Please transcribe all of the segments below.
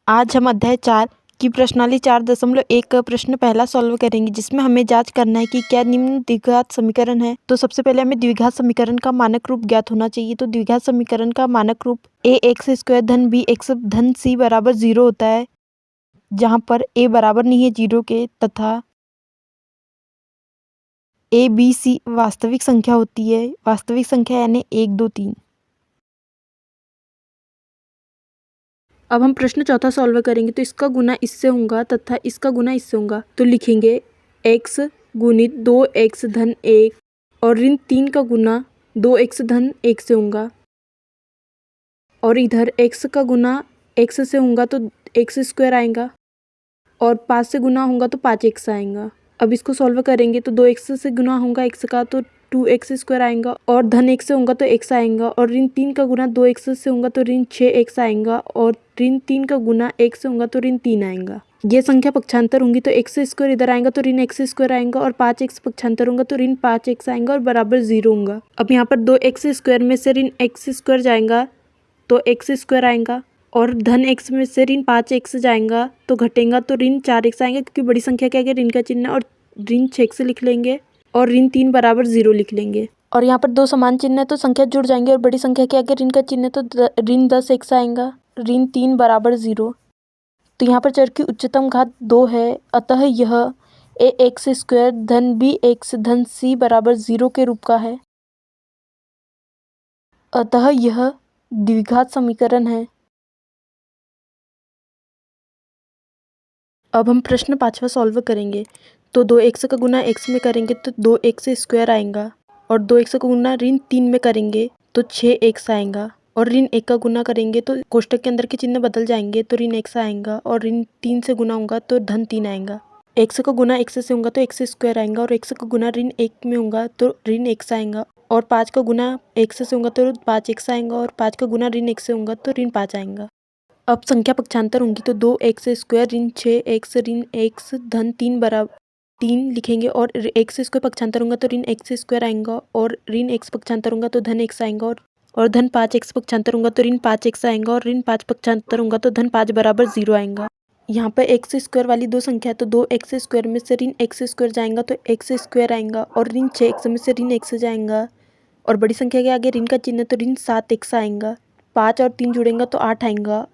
आज हम अध्याय 4 की प्रश्नावली 4.1 का प्रश्न पहला सॉल्व करेंगे, जिसमें हमें जांच करना है कि क्या निम्न द्विघात समीकरण है। तो सबसे पहले हमें द्विघात समीकरण का मानक रूप ज्ञात होना चाहिए। तो द्विघात समीकरण का मानक रूप ए एक्स स्क्वायर धन बी एक्स धन सी बराबर 0 होता है, जहाँ पर ए बराबर नहीं है 0 के तथा ए बी सी वास्तविक संख्या होती है। वास्तविक संख्या यानी 1 2 3। अब हम प्रश्न चौथा सॉल्व करेंगे। तो इसका गुना इससे होगा तथा इसका गुना इससे होगा। तो लिखेंगे x गुणित 2x धन 1 और ऋण 3 का गुना 2x धन 1 से होगा, और इधर x का गुना x से होगा तो x स्क्वायर आएगा, और 5 से गुना होगा तो 5x आएगा। अब इसको सॉल्व करेंगे तो 2x से गुना होगा x का तो 2x स्क्वायर आएगा, और धन 1 से होगा तो x आएगा, और ऋण 3 का गुना 2x से होगा तो ऋण 6x आएगा, और ऋण 3 का गुना 1 से होगा तो ऋण 3 आएगा। ये संख्या पक्षांतर होंगी तो x स्क्वायर इधर आएगा तो ऋण x स्क्वायर आएगा, और 5x पक्षांतर होगा तो ऋण 5x आएगा और बराबर 0 होगा। अब यहाँ पर 2x स्क्वायर में से ऋण x स्क्वायर जाएगा तो x स्क्वायर आएगा, और धन x में से ऋण 5x जाएगा तो घटेगा तो ऋण 4x आएगा, क्योंकि बड़ी संख्या के आगे ऋण का चिन्ह और ऋण 6x लिख लेंगे और ऋण 3 बराबर 0 लिख लेंगे। और यहाँ पर दो समान चिन्ह है तो संख्या जुड़ जाएंगे, और बड़ी संख्या के आगे ऋण का चिन्ह तो ऋण 10x आएगा, ऋण 3 बराबर 0। तो यहाँ पर चर की उच्चतम घात 2 है, अतः यह ए एक्स स्क्वायर धन बी एक्स धन सी बराबर 0 के रूप का है। अतः यह द्विघात समीकरण है। अब हम प्रश्न पांचवा सॉल्व करेंगे। तो 2x का गुना x में करेंगे तो 2x स्क्वायर आएगा, और 2x का गुना ऋण 3 में करेंगे तो 6x आएगा, और ऋण 1 का गुना करेंगे तो कोष्टक के अंदर के चिन्ह बदल जाएंगे तो ऋण x आएगा, और ऋण 3 से गुना होगा तो धन 3 आएगा। x का गुना x से होगा तो x स्क्वायर आएगा, और x का गुना ऋण 1 में होगा तो ऋण x आएगा, और 5 का गुना x से होगा तो 5x आएगा, और 5 का गुना ऋण 1 से होगा तो ऋण 5 आएगा। अब संख्या पक्षांतर होंगी तो 2x स्क्वायर ऋण 6x ऋण x धन 3 बराबर 3 लिखेंगे, और x स्क्वायर पक्षांतर होगा तो ऋण x स्क्वायर आएगा, और ऋण x पक्षांतर होगा तो धन x आएगा, और धन 5x पक्षांतर होगा तो ऋण 5x आएगा, और ऋण 5 पक्षांतर होगा तो धन 5 बराबर 0 आएगा। यहाँ पर x स्क्वायर वाली दो संख्या है तो 2x स्क्वायर में से ऋण x स्क्वायर जाएगा तो x स्क्वायर आएगा, और ऋण 6x में से ऋण x जाएगा, और बड़ी संख्या के आगे ऋण का चिन्ह तो ऋण 7x आएगा। 5 और 3 जुड़ेगा तो 8 आएगा,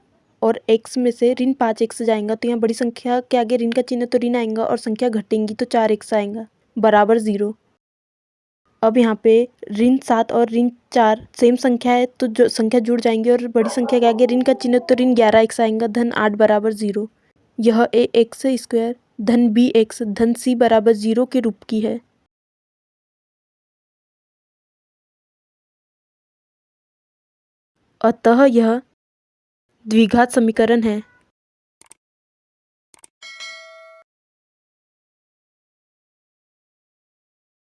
और x में से ऋण 5x जाएगा तो यहाँ बड़ी संख्या के आगे ऋण का चिन्ह तो ऋण आएगा, और संख्या घटेंगी तो 4x आएगा बराबर 0। अब यहाँ पे ऋण 7 और ऋण 4 सेम संख्या है तो जो संख्या जुड़ जाएंगी, और बड़ी संख्या के आगे ऋण का चिन्ह तो ऋण 11x आएगा, धन 8 बराबर 0। यह ए एक्स स्क्वायर धन बी एक्स धन सी बराबर 0 के रूप की है। अतः यह द्विघात समीकरण है।